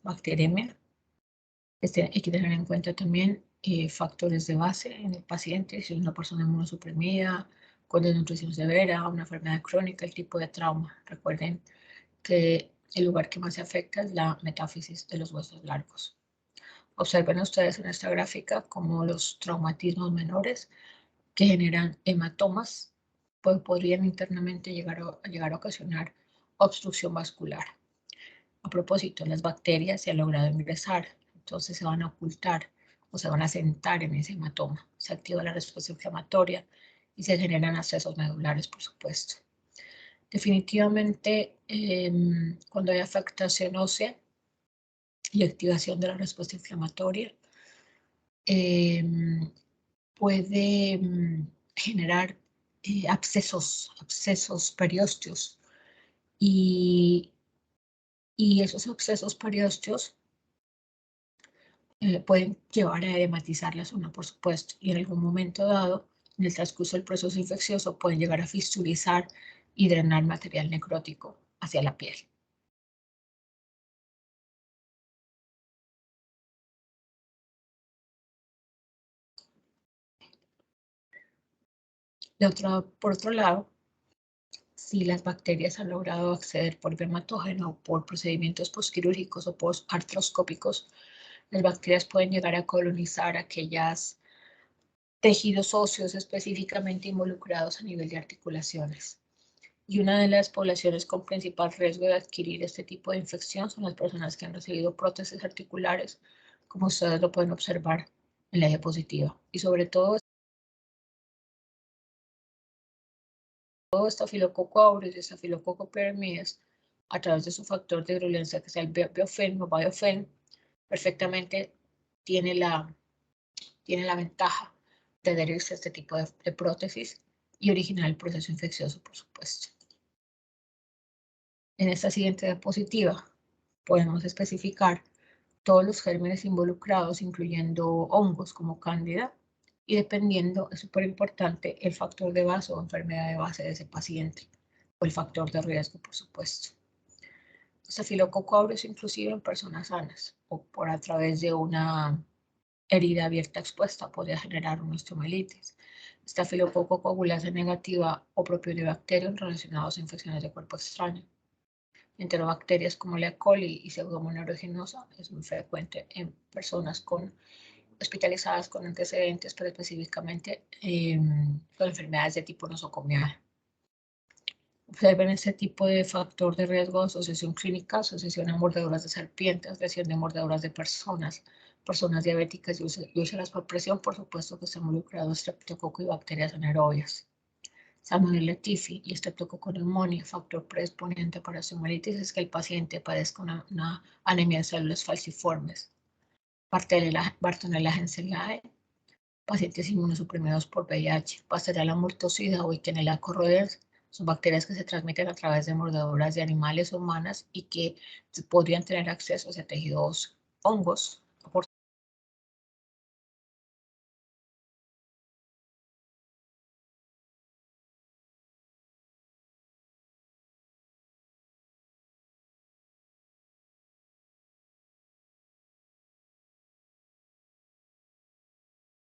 bacteremia. Hay que tener en cuenta también factores de base en el paciente, si es una persona inmunosuprimida, con desnutrición severa, una enfermedad crónica, el tipo de trauma. Recuerden que el lugar que más se afecta es la metáfisis de los huesos largos. Observen ustedes en esta gráfica cómo los traumatismos menores que generan hematomas podrían internamente llegar a ocasionar obstrucción vascular. A propósito, las bacterias se han logrado ingresar, entonces se van a ocultar o se van a sentar en ese hematoma. Se activa la respuesta inflamatoria y se generan abscesos medulares, por supuesto. Definitivamente, cuando hay afectación ósea y activación de la respuesta inflamatoria, puede generar abscesos periósteos y esos abscesos periósteos pueden llevar a edematizar la zona, por supuesto, y en algún momento dado, en el transcurso del proceso infeccioso, pueden llegar a fistulizar y drenar material necrótico hacia la piel. Por otro lado, si las bacterias han logrado acceder por dermatógeno, por procedimientos postquirúrgicos o post-artroscópicos, las bacterias pueden llegar a colonizar aquellos tejidos óseos específicamente involucrados a nivel de articulaciones. Y una de las poblaciones con principal riesgo de adquirir este tipo de infección son las personas que han recibido prótesis articulares, como ustedes lo pueden observar en la diapositiva. Y sobre todo, Staphylococcus aureus y Staphylococcus pyodermis, a través de su factor de virulencia, que es el biofen o biofen, perfectamente tiene la ventaja de adherirse a este tipo de prótesis y originar el proceso infeccioso, por supuesto. En esta siguiente diapositiva podemos especificar todos los gérmenes involucrados, incluyendo hongos como cándida, y dependiendo, es súper importante, el factor de base o enfermedad de base de ese paciente, o el factor de riesgo, por supuesto. Staphylococcus aureus inclusive en personas sanas, o por a través de una herida abierta expuesta, podría generar una osteomielitis. Staphylococcus coagulase negativa o propionibacterium relacionados a infecciones de cuerpo extraño. Enterobacterias como la E. coli y Pseudomonas aeruginosa es muy frecuente en personas hospitalizadas con antecedentes, pero específicamente con enfermedades de tipo nosocomial. Observen este tipo de factor de riesgo de asociación clínica, asociación a mordeduras de serpientes, lesión de mordeduras de personas diabéticas y úlceras por presión, por supuesto que está involucrado estreptococo y bacterias anaerobias. Salmonella typhi y Streptococcus pneumoniae, factor predisponente para osteomielitis es que el paciente padezca una anemia de células falciformes. Bartonella henselae, pacientes inmunosuprimidos por VIH. Pasteurella multocida o Quinella corroides son bacterias que se transmiten a través de mordeduras de animales o humanas y que podrían tener acceso a tejidos hongos.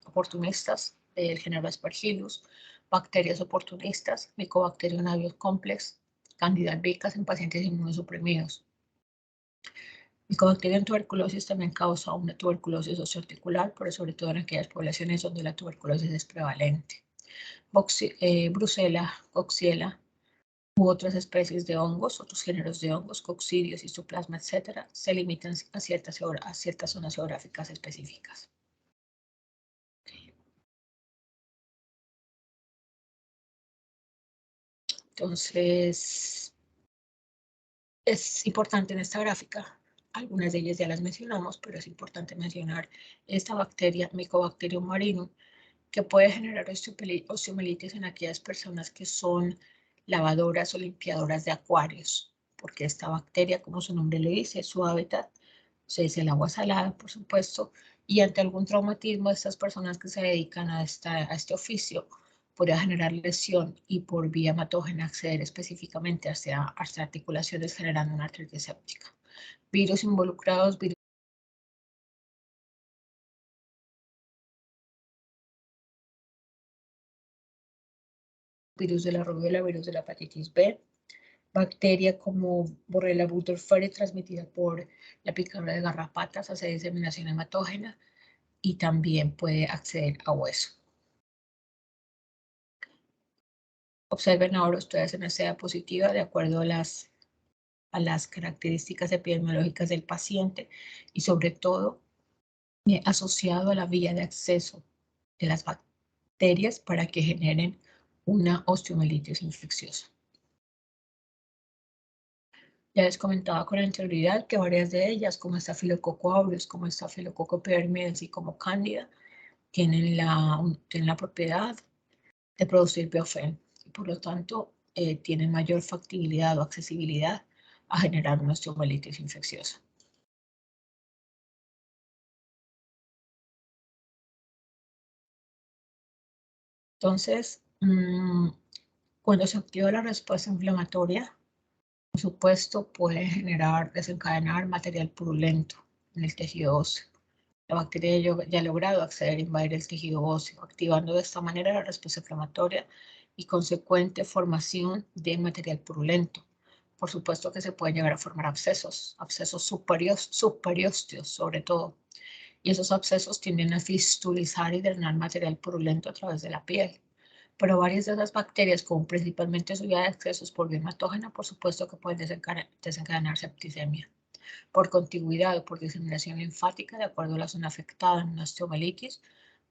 Oportunistas del género Aspergillus, bacterias oportunistas, Mycobacterium avium complex, Candida albicans en pacientes inmunosuprimidos. Mycobacterium tuberculosis también causa una tuberculosis socioarticular, pero sobre todo en aquellas poblaciones donde la tuberculosis es prevalente. Brucella, Coxiella u otras especies de hongos, otros géneros de hongos, coccidios, histoplasma, etc., se limitan a ciertas zonas geográficas específicas. Entonces, es importante en esta gráfica, algunas de ellas ya las mencionamos, pero es importante mencionar esta bacteria, Mycobacterium marinum, que puede generar osteomielitis en aquellas personas que son lavadoras o limpiadoras de acuarios, porque esta bacteria, como su nombre le dice, su hábitat es el agua salada, por supuesto, y ante algún traumatismo de estas personas que se dedican a este oficio, podría generar lesión y por vía hematógena acceder específicamente hacia articulaciones generando una artritis séptica. Virus involucrados, virus de la rubiola, virus de la hepatitis B, bacteria como Borrelia burgdorferi transmitida por la picadura de garrapatas, hace diseminación hematógena y también puede acceder a hueso. Observen ahora ustedes en esa positiva de acuerdo a las características epidemiológicas del paciente y sobre todo asociado a la vía de acceso de las bacterias para que generen una osteomielitis infecciosa. Ya les comentaba con anterioridad que varias de ellas, como Staphylococcus aureus, como Staphylococcus epidermidis y como Candida, tienen la propiedad de producir biofilm y por lo tanto tienen mayor factibilidad o accesibilidad a generar una osteomielitis infecciosa. Entonces, cuando se activa la respuesta inflamatoria, por supuesto, puede desencadenar material purulento en el tejido óseo. La bacteria ya ha logrado acceder a invadir el tejido óseo, activando de esta manera la respuesta inflamatoria y consecuente formación de material purulento. Por supuesto que se pueden llegar a formar abscesos superiósteos sobre todo. Y esos abscesos tienden a fistulizar y drenar material purulento a través de la piel. Pero varias de las bacterias, como principalmente su vía de acceso por vía hematógena, por supuesto que pueden desencadenar septicemia. Por contigüidad o por diseminación linfática, de acuerdo a la zona afectada en una osteomielitis,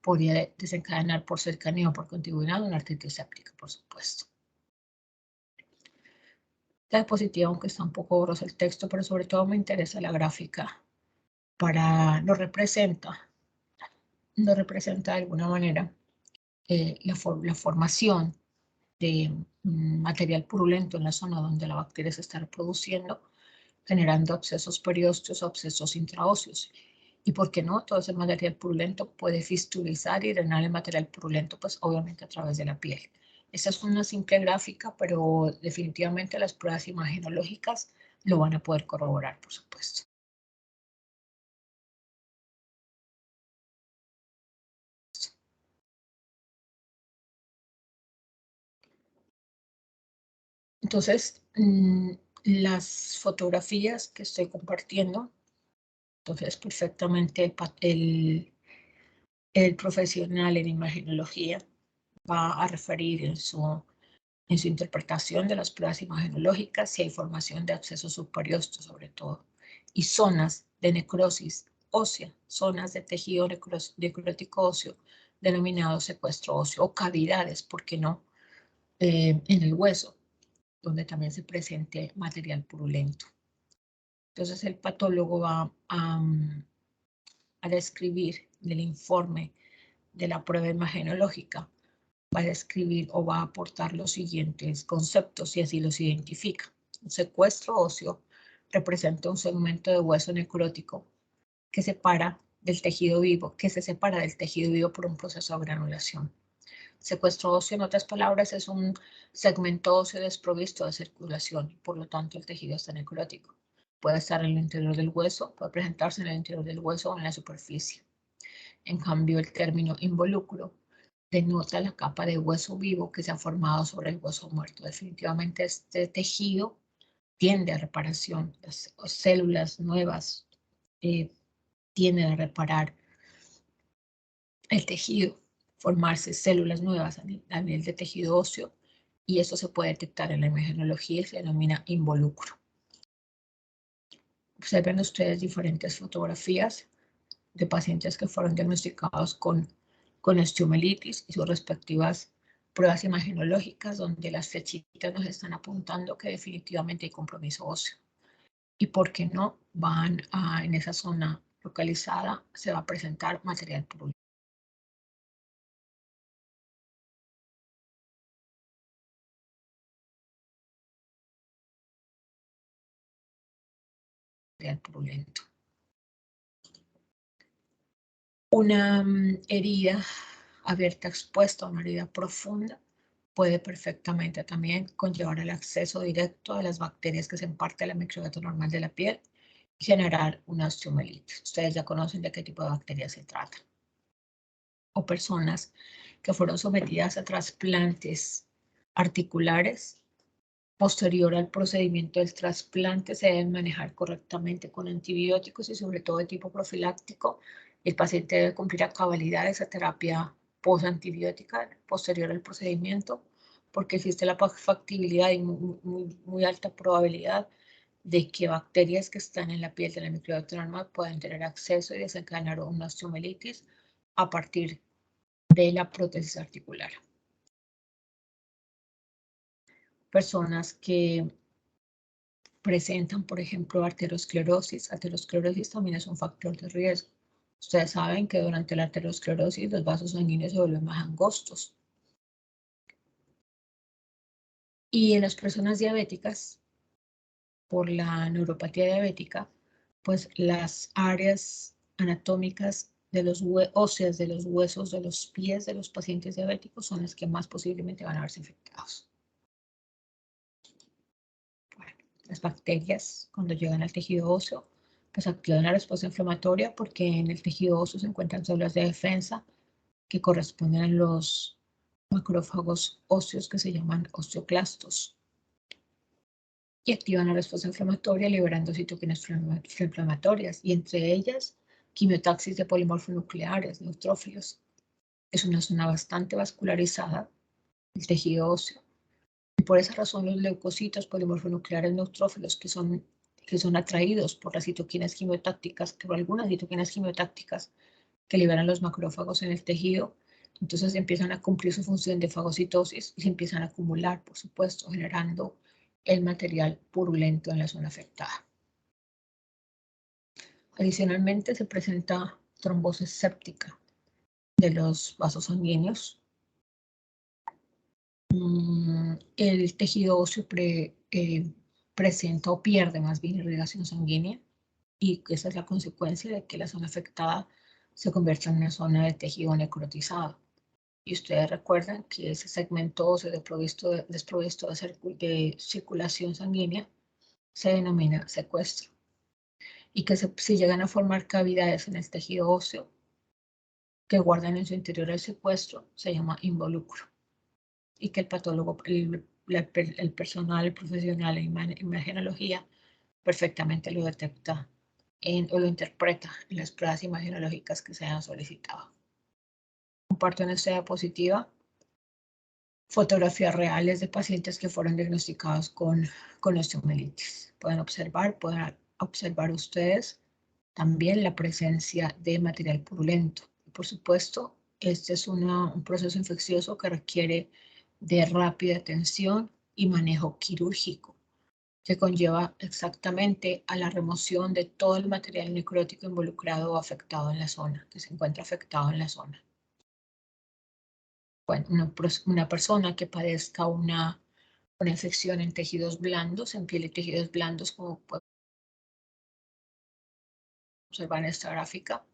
podría desencadenar por cercanía o por contigüidad una artritis séptica, por supuesto. La diapositiva, aunque está un poco borroso el texto, pero sobre todo me interesa la gráfica nos representa de alguna manera la formación de material purulento en la zona donde la bacteria se está reproduciendo, generando abscesos periósteos o abscesos intraóseos. Y por qué no, todo ese material purulento puede fistulizar y drenar el material purulento, pues obviamente a través de la piel. Esta es una simple gráfica, pero definitivamente las pruebas imagenológicas lo van a poder corroborar, por supuesto. Entonces, las fotografías que estoy compartiendo, entonces perfectamente el profesional en imagenología va a referir en su interpretación de las pruebas imagenológicas si hay formación de abscesos superiósteos sobre todo y zonas de necrosis ósea, zonas de tejido necrótico óseo denominado secuestro óseo o cavidades, ¿por qué no? En el hueso, donde también se presente material purulento. Entonces el patólogo va a describir el informe de la prueba imagenológica, va a describir o va a aportar los siguientes conceptos si así los identifica. Un secuestro óseo representa un segmento de hueso necrótico que se separa del tejido vivo por un proceso de granulación. Secuestro óseo, en otras palabras, es un segmento óseo desprovisto de circulación y por lo tanto el tejido está necrótico. Puede estar en el interior del hueso, puede presentarse en el interior del hueso o en la superficie. En cambio, el término involucro denota la capa de hueso vivo que se ha formado sobre el hueso muerto. Definitivamente este tejido tiende a reparación. Las células nuevas tienden a reparar el tejido, formarse células nuevas a nivel de tejido óseo y eso se puede detectar en la imagenología y se denomina involucro. Observen ustedes diferentes fotografías de pacientes que fueron diagnosticados con osteomielitis y sus respectivas pruebas imagenológicas donde las flechitas nos están apuntando que definitivamente hay compromiso óseo. Y por qué no, en esa zona localizada se va a presentar material purulento. Una herida abierta expuesta, una herida profunda, puede perfectamente también conllevar el acceso directo a las bacterias que se imparten a la microbiota normal de la piel generar una osteomelitis. Ustedes ya conocen de qué tipo de bacterias se trata. O personas que fueron sometidas a trasplantes articulares. Posterior al procedimiento del trasplante se deben manejar correctamente con antibióticos y sobre todo de tipo profiláctico. El paciente debe cumplir a cabalidad esa terapia postantibiótica posterior al procedimiento, porque existe la factibilidad y muy alta probabilidad de que bacterias que están en la piel de la microbiota normal puedan tener acceso y desencadenar una osteomelitis a partir de la prótesis articular. Personas que presentan, por ejemplo, arteriosclerosis. Arteriosclerosis también es un factor de riesgo. Ustedes saben que durante la arteriosclerosis los vasos sanguíneos se vuelven más angostos. Y en las personas diabéticas, por la neuropatía diabética, pues las áreas anatómicas de los óseas de los huesos de los pies de los pacientes diabéticos son las que más posiblemente van a verse afectados. Bueno, las bacterias, cuando llegan al tejido óseo, pues activan la respuesta inflamatoria porque en el tejido óseo se encuentran células de defensa que corresponden a los macrófagos óseos que se llaman osteoclastos y activan la respuesta inflamatoria liberando citoquinas inflamatorias y entre ellas quimiotaxis de polimorfonucleares, neutrófilos. Es una zona bastante vascularizada, el tejido óseo. Y por esa razón los leucocitos polimorfonucleares neutrófilos que son atraídos por las citoquinas quimiotácticas, por algunas citoquinas quimiotácticas que liberan los macrófagos en el tejido, entonces empiezan a cumplir su función de fagocitosis y se empiezan a acumular, por supuesto, generando el material purulento en la zona afectada. Adicionalmente se presenta trombosis séptica de los vasos sanguíneos. El tejido óseo presenta o pierde más bien irrigación sanguínea y esa es la consecuencia de que la zona afectada se convierta en una zona de tejido necrotizado. Y ustedes recuerdan que ese segmento óseo desprovisto de circulación sanguínea se denomina secuestro. Y que si llegan a formar cavidades en el tejido óseo que guardan en su interior el secuestro, se llama involucro. Y que el patólogo, el personal, el profesional en imagenología perfectamente lo detecta o lo interpreta en las pruebas imagenológicas que se hayan solicitado. Comparto en esta diapositiva fotografías reales de pacientes que fueron diagnosticados con osteomelitis. Pueden observar ustedes también la presencia de material purulento. Por supuesto, este es un proceso infeccioso que requiere de rápida atención y manejo quirúrgico, que conlleva exactamente a la remoción de todo el material necrótico involucrado o afectado en la zona, que se encuentra afectado en la zona. Bueno, una persona que padezca una infección en tejidos blandos, en piel y tejidos blandos, como puede observar en esta gráfica,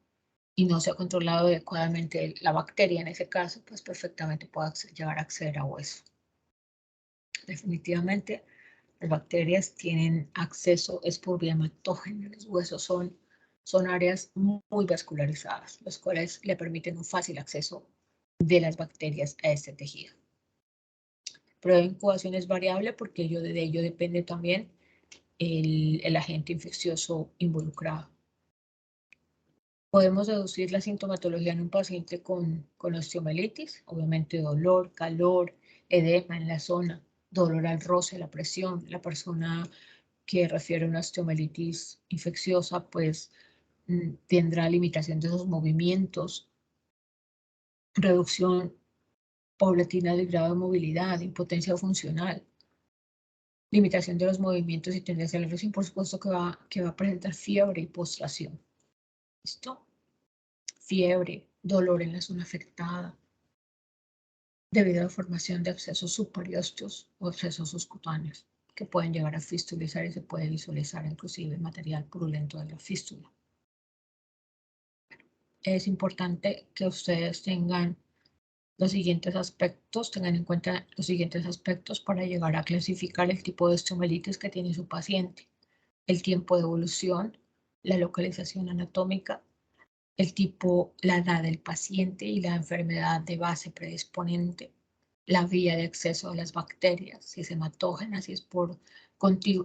y no se ha controlado adecuadamente la bacteria en ese caso, pues perfectamente puede llegar a acceder a hueso. Definitivamente, las bacterias tienen acceso, es por vía hematógena. Los huesos son áreas muy vascularizadas, los cuales le permiten un fácil acceso de las bacterias a este tejido. Pero la incubación es variable porque de ello depende también el agente infeccioso involucrado. Podemos deducir la sintomatología en un paciente con osteomelitis, obviamente dolor, calor, edema en la zona, dolor al roce, la presión. La persona que refiere a una osteomelitis infecciosa, pues tendrá limitación de sus movimientos, reducción paulatina del grado de movilidad, impotencia funcional, limitación de los movimientos y tendencia a la lesión, por supuesto que va a presentar fiebre y postración. ¿Listo? Fiebre, dolor en la zona afectada, debido a la formación de abscesos superiósteos o abscesos subcutáneos, que pueden llegar a fistulizar y se puede visualizar inclusive material purulento de la fístula. Es importante que ustedes tengan los siguientes aspectos, tengan en cuenta los siguientes aspectos para llegar a clasificar el tipo de osteomelitis que tiene su paciente. El tiempo de evolución, la localización anatómica, el tipo, la edad del paciente y la enfermedad de base predisponente, la vía de acceso a las bacterias, si es hematógena, si es por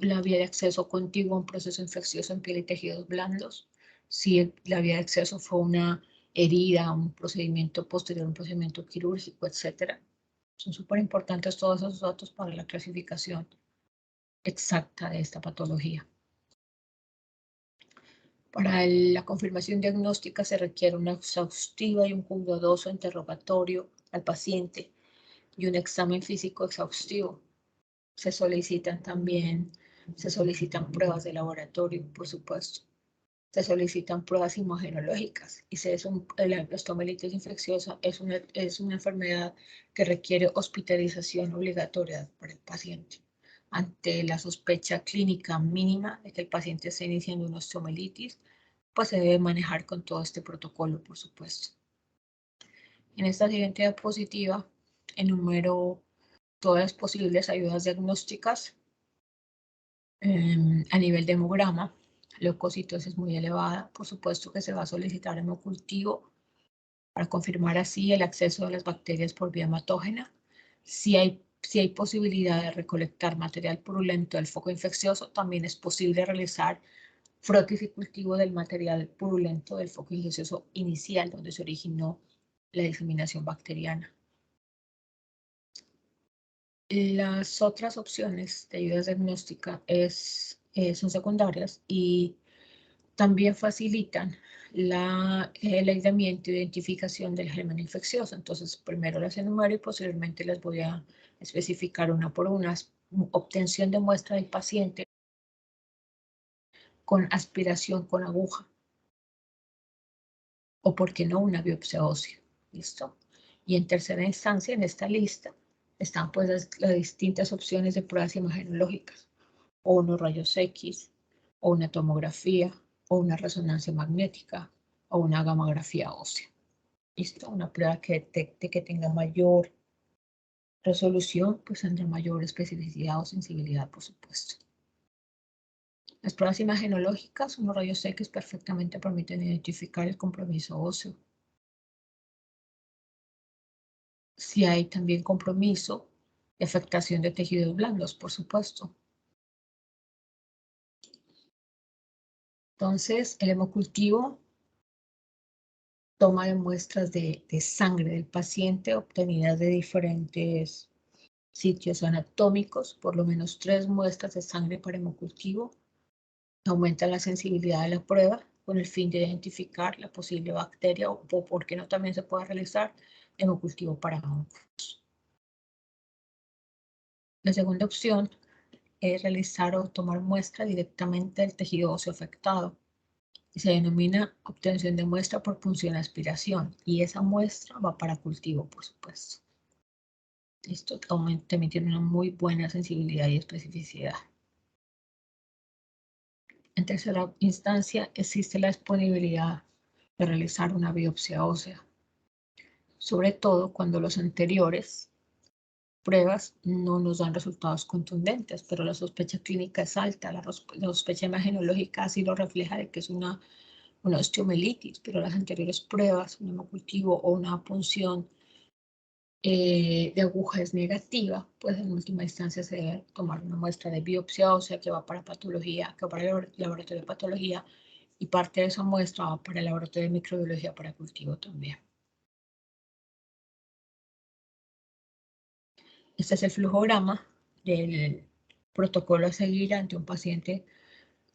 la vía de acceso contigua a un proceso infeccioso en piel y tejidos blandos, si la vía de acceso fue una herida, un procedimiento posterior, un procedimiento quirúrgico, etc. Son súper importantes todos esos datos para la clasificación exacta de esta patología. Para la confirmación diagnóstica se requiere una exhaustiva y un cuidadoso interrogatorio al paciente y un examen físico exhaustivo. Se solicitan pruebas de laboratorio, por supuesto. Se solicitan pruebas imunogenológicas y la osteomelitis infecciosa es una enfermedad que requiere hospitalización obligatoria para el paciente. Ante la sospecha clínica mínima de que el paciente esté iniciando una osteomelitis, pues se debe manejar con todo este protocolo, por supuesto. En esta siguiente diapositiva enumero todas las posibles ayudas diagnósticas a nivel de hemograma. Leucocitosis muy elevada, por supuesto que se va a solicitar hemocultivo para confirmar así el acceso de las bacterias por vía hematógena. Si hay posibilidad de recolectar material purulento del foco infeccioso, también es posible realizar frotis y cultivo del material purulento del foco infeccioso inicial, donde se originó la diseminación bacteriana. Las otras opciones de ayuda diagnóstica son secundarias y también facilitan el aislamiento e identificación del germen infeccioso. Entonces, primero las enumero y posteriormente las voy a especificar una por una. Obtención de muestra del paciente con aspiración con aguja o, por qué no, una biopsia ósea. ¿Listo? Y en tercera instancia, en esta lista, están pues las distintas opciones de pruebas imagenológicas, o unos rayos X, o una tomografía, o una resonancia magnética, o una gamografía ósea. ¿Listo? Una prueba que detecte que tenga mayor resolución, pues tendrá mayor especificidad o sensibilidad, por supuesto. Las pruebas imagenológicas, unos rayos X perfectamente permiten identificar el compromiso óseo. Si hay también compromiso y afectación de tejidos blandos, por supuesto. Entonces, el hemocultivo toma de muestras de sangre del paciente obtenidas de diferentes sitios anatómicos, por lo menos 3 muestras de sangre para hemocultivo. Aumenta la sensibilidad de la prueba con el fin de identificar la posible bacteria o por qué no también se puede realizar hemocultivo para hongos. La segunda opción es realizar o tomar muestra directamente del tejido óseo afectado. Se denomina obtención de muestra por punción aspiración y esa muestra va para cultivo, por supuesto. Esto también tiene una muy buena sensibilidad y especificidad. En tercera instancia, existe la disponibilidad de realizar una biopsia ósea, sobre todo cuando los anteriores pruebas no nos dan resultados contundentes, pero la sospecha clínica es alta, la sospecha imagenológica así lo refleja de que es una osteomelitis, pero las anteriores pruebas, un hemocultivo o una punción de aguja es negativa, pues en última instancia se debe tomar una muestra de biopsia ósea que va para patología, que va para el laboratorio de patología, y parte de esa muestra va para el laboratorio de microbiología para cultivo también. Este es el flujograma del protocolo a seguir ante un paciente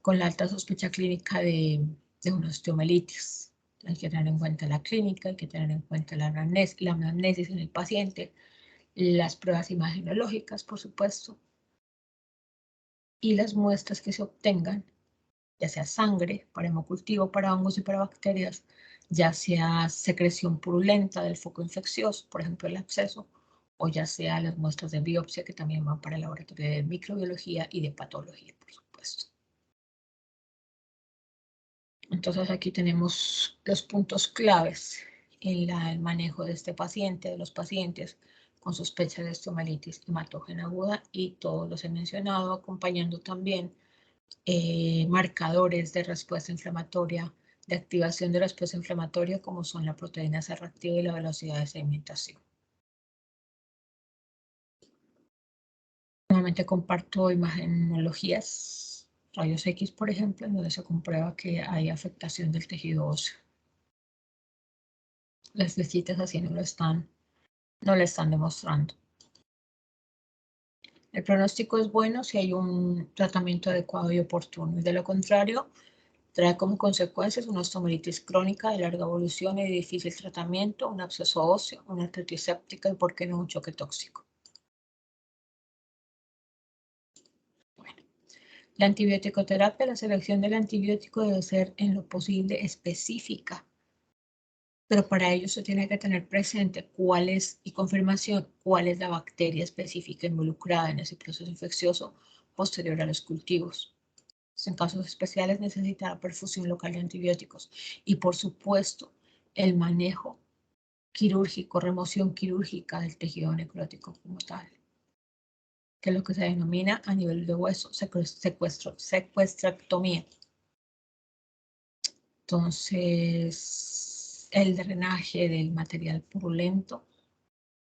con la alta sospecha clínica de una osteomelitis. Hay que tener en cuenta la clínica, hay que tener en cuenta la anamnesis en el paciente, las pruebas imagenológicas, por supuesto, y las muestras que se obtengan, ya sea sangre para hemocultivo, para hongos y para bacterias, ya sea secreción purulenta del foco infeccioso, por ejemplo el absceso, o ya sea las muestras de biopsia que también van para el laboratorio de microbiología y de patología, por supuesto. Entonces aquí tenemos los puntos claves en el manejo de este paciente, de los pacientes con sospecha de osteomelitis hematógena aguda, y todos los he mencionado, acompañando también marcadores de respuesta inflamatoria, de activación de respuesta inflamatoria, como son la proteína C reactiva y la velocidad de sedimentación. Nuevamente comparto imagenologías, rayos X, por ejemplo, en donde se comprueba que hay afectación del tejido óseo. Las flechitas así no lo están demostrando. El pronóstico es bueno si hay un tratamiento adecuado y oportuno, y de lo contrario, trae como consecuencias una osteomelitis crónica de larga evolución y de difícil tratamiento, un absceso óseo, una artritis séptica y, por qué no, un choque tóxico. Bueno, la antibiótico-terapia, la selección del antibiótico debe ser en lo posible específica, pero para ello se tiene que tener presente cuál es, y confirmación, cuál es la bacteria específica involucrada en ese proceso infeccioso posterior a los cultivos. En casos especiales necesitará perfusión local de antibióticos y, por supuesto, el manejo quirúrgico, remoción quirúrgica del tejido necrótico como tal, que es lo que se denomina a nivel de hueso secuestrectomía. Entonces, el drenaje del material purulento,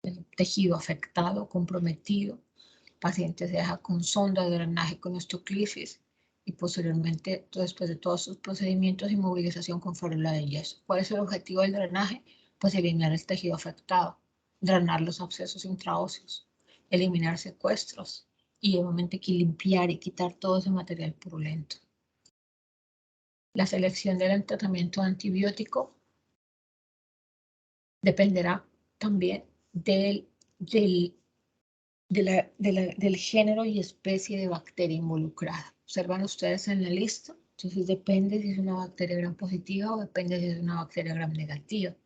el tejido afectado, comprometido, el paciente se deja con sonda de drenaje con osteoclisis y posteriormente, después de todos sus procedimientos, inmovilización con fórmula de yeso. ¿Cuál es el objetivo del drenaje? Pues eliminar el tejido afectado, drenar los abscesos intraóseos, eliminar secuestros y obviamente limpiar y quitar todo ese material purulento. La selección del tratamiento antibiótico dependerá también del género y especie de bacteria involucrada. Observan ustedes en la lista, entonces depende si es una bacteria gram positiva o depende si es una bacteria gram negativa.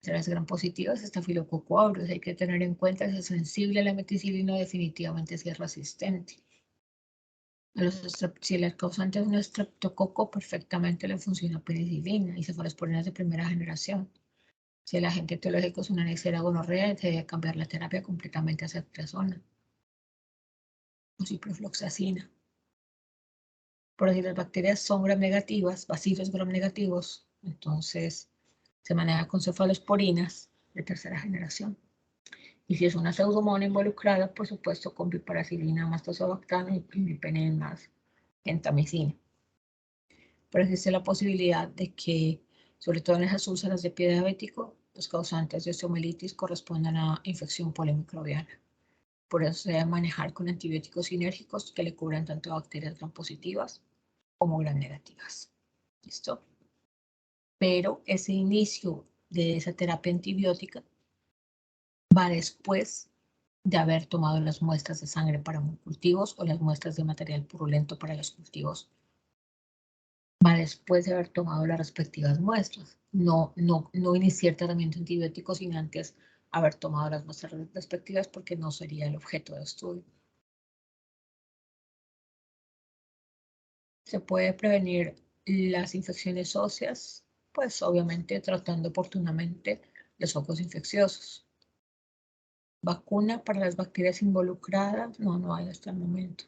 Si las gram positivas, Staphylococcus aureus, hay que tener en cuenta si es sensible a la meticilina o definitivamente si es resistente. Si el causante es un estreptococo, perfectamente le funciona penicilina y cefalosporinas de primera generación. Si el agente etiológico es una Neisseria gonorrea, se debe cambiar la terapia completamente a ceftriaxona o ciprofloxacina. Por si las bacterias son gram negativas, bacilos gram negativos, entonces se maneja con cefalosporinas de tercera generación. Y si es una pseudomonas involucrada, por supuesto, con piperacilina más tazobactam y imipenem más gentamicina. Pero existe la posibilidad de que, sobre todo en esas úlceras de pie diabético, los causantes de osteomelitis correspondan a infección polimicrobiana. Por eso se debe manejar con antibióticos sinérgicos que le cubran tanto bacterias gram positivas como gram negativas. ¿Listo? Pero ese inicio de esa terapia antibiótica va después de haber tomado las muestras de sangre para cultivos o las muestras de material purulento para los cultivos. Va después de haber tomado las respectivas muestras. No iniciar tratamiento antibiótico sin antes haber tomado las muestras respectivas, porque no sería el objeto de estudio. Se puede prevenir las infecciones óseas, pues obviamente tratando oportunamente los focos infecciosos. Vacuna para las bacterias involucradas, no hay hasta el momento.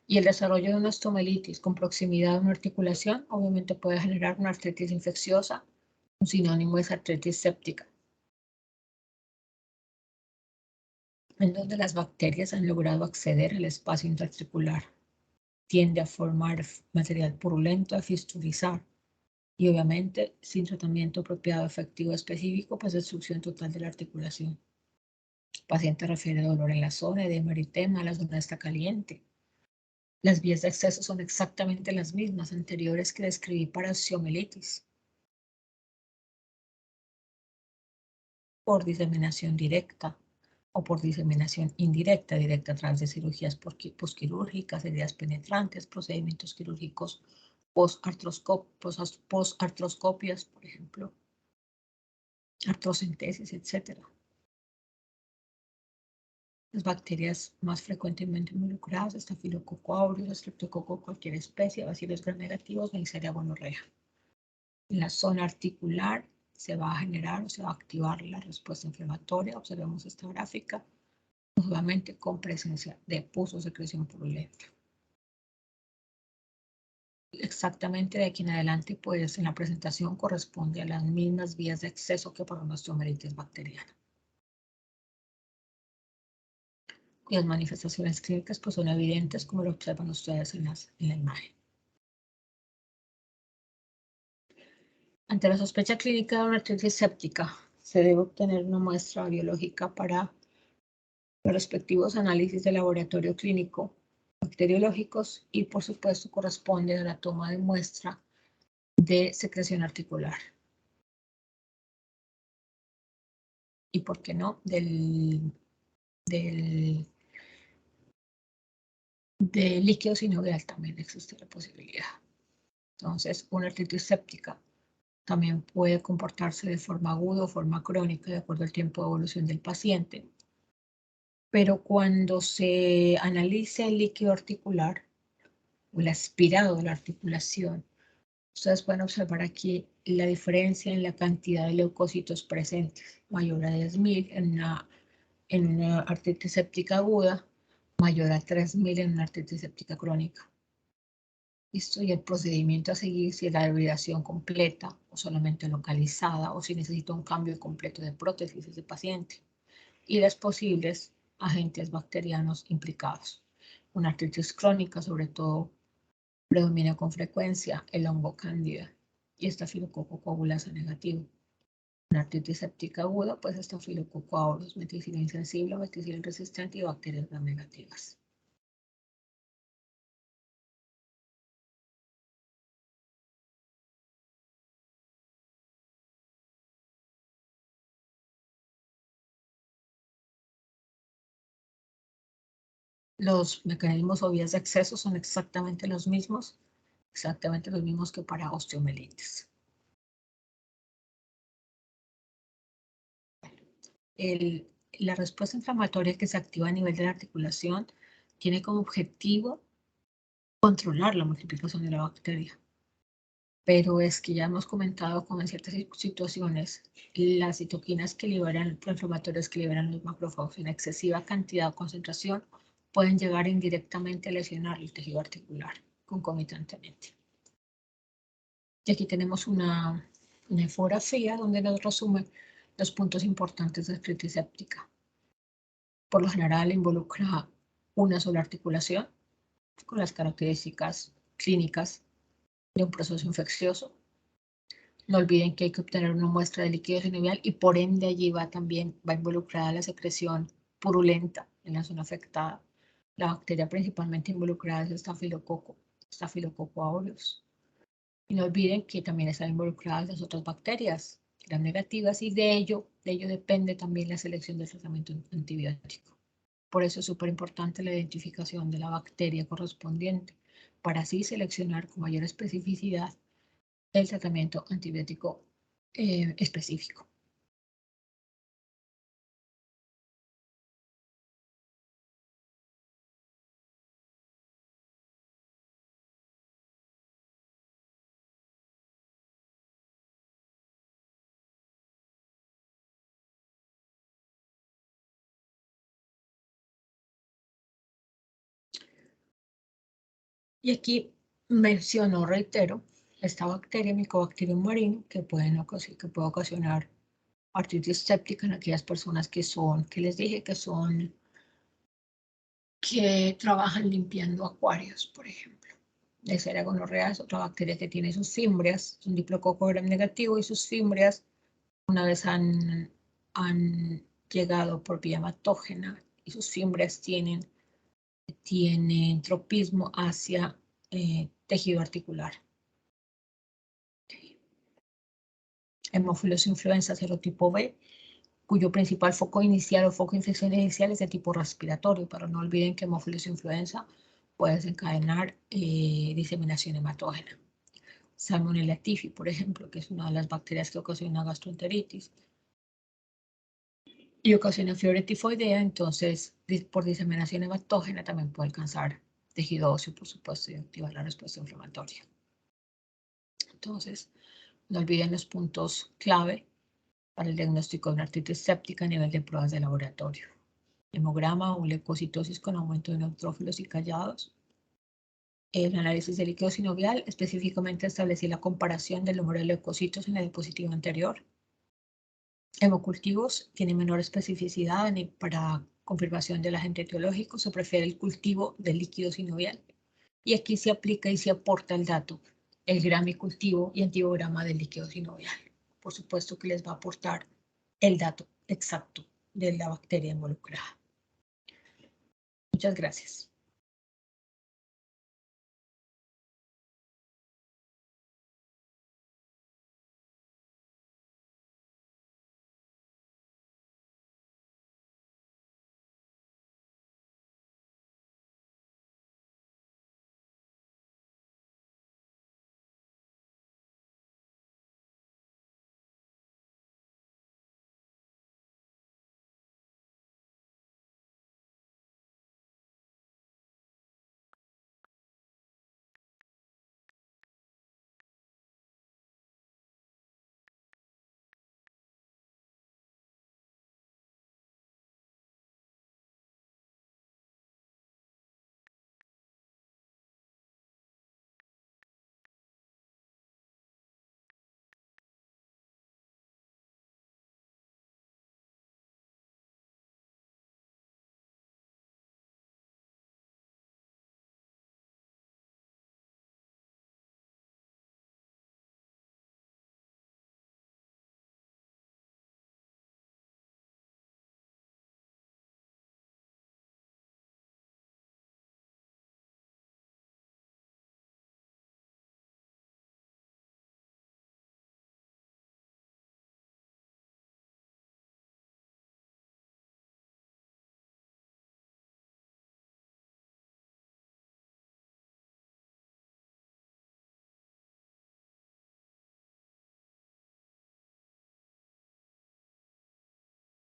Y el desarrollo de una osteomelitis con proximidad a una articulación obviamente puede generar una artritis infecciosa. Un sinónimo es artritis séptica, en donde las bacterias han logrado acceder al espacio intraarticular. Tiende a formar material purulento, a fistulizar. Y obviamente, sin tratamiento apropiado, efectivo, específico, pues destrucción total de la articulación. El paciente refiere dolor en la zona, edema, eritema, la zona está caliente. Las vías de acceso son exactamente las mismas anteriores que describí para osteomelitis. Por diseminación directa o por diseminación indirecta, directa a través de cirugías posquirúrgicas, heridas penetrantes, procedimientos quirúrgicos postartroscopias, por ejemplo, artrocentesis, etc. Las bacterias más frecuentemente involucradas, Staphylococcus aureus, Streptococcus, cualquier especie, bacilos gram negativos, Neisseria gonorrea. En la zona articular se va a generar o se va a activar la respuesta inflamatoria. Observemos esta gráfica, nuevamente con presencia de pus o secreción purulenta. exactamente de aquí en adelante, pues en la presentación corresponde a las mismas vías de acceso que para una osteomelitis bacteriana. Y las manifestaciones clínicas pues son evidentes, como lo observan ustedes en la imagen. Ante la sospecha clínica de una artritis séptica, se debe obtener una muestra biológica para los respectivos análisis de laboratorio clínico bacteriológicos y, por supuesto, corresponde a la toma de muestra de secreción articular. Y, ¿por qué no?, del líquido sinovial también existe la posibilidad. Entonces, una artritis séptica también puede comportarse de forma aguda o forma crónica de acuerdo al tiempo de evolución del paciente. Pero cuando se analice el líquido articular o el aspirado de la articulación, ustedes pueden observar aquí la diferencia en la cantidad de leucocitos presentes, mayor a 10.000 en una artritis séptica aguda, mayor a 3.000 en una artritis séptica crónica. Listo, y el procedimiento a seguir, si es la debridación completa o solamente localizada, o si necesita un cambio completo de prótesis de ese paciente, y los posibles agentes bacterianos implicados. Una artritis crónica, sobre todo, predomina con frecuencia el hongo cándida y estafilococo coagulasa negativo. Una artritis séptica aguda, pues estafilococo aureus, meticilina insensible, meticilina resistente y bacterias gram negativas. Los mecanismos o vías de acceso son exactamente los mismos que para osteomelitis. La respuesta inflamatoria que se activa a nivel de la articulación tiene como objetivo controlar la multiplicación de la bacteria. Pero es que ya hemos comentado como en ciertas situaciones, las citoquinas que liberan, proinflamatorias que liberan los macrófagos en excesiva cantidad o concentración pueden llegar indirectamente a lesionar el tejido articular concomitantemente. Y aquí tenemos una infografía donde nos resume los puntos importantes de artritis séptica. Por lo general involucra una sola articulación con las características clínicas de un proceso infeccioso. No olviden que hay que obtener una muestra de líquido sinovial y por ende allí va involucrada la secreción purulenta en la zona afectada. La bacteria principalmente involucrada es Staphylococcus aureus. Y no olviden que también están involucradas las otras bacterias, gram negativas, y de ello depende también la selección del tratamiento antibiótico. Por eso es súper importante la identificación de la bacteria correspondiente, para así seleccionar con mayor especificidad el tratamiento antibiótico específico. Y aquí menciono, reitero, esta bacteria, Mycobacterium marino, que puede ocasionar artritis séptica en aquellas personas que les dije que trabajan limpiando acuarios, por ejemplo. Neisseria gonorrea es otra bacteria que tiene sus fimbrias, es un diplococo gram negativo, y sus fimbrias, una vez han llegado por vía hematógena, y sus fimbrias tienen tropismo hacia tejido articular. Hemófilos influenza serotipo B, cuyo principal foco inicial o foco de infección inicial es de tipo respiratorio, pero no olviden que hemófilos influenza puede desencadenar diseminación hematógena. Salmonella typhi, por ejemplo, que es una de las bacterias que ocasiona gastroenteritis y ocasiona fiebre tifoidea, entonces por diseminación hematógena también puede alcanzar tejido óseo, por supuesto, y activar la respuesta inflamatoria. Entonces, no olviden los puntos clave para el diagnóstico de una artritis séptica a nivel de pruebas de laboratorio. Hemograma o leucocitosis con aumento de neutrófilos y callados. El análisis de líquido sinovial, específicamente establecí la comparación del número de leucocitos en la diapositiva anterior. Hemocultivos tienen menor especificidad para confirmación del agente etiológico, se prefiere el cultivo del líquido sinovial. Y aquí se aplica y se aporta el dato, el gramicultivo y antibiograma del líquido sinovial. Por supuesto que les va a aportar el dato exacto de la bacteria involucrada. Muchas gracias.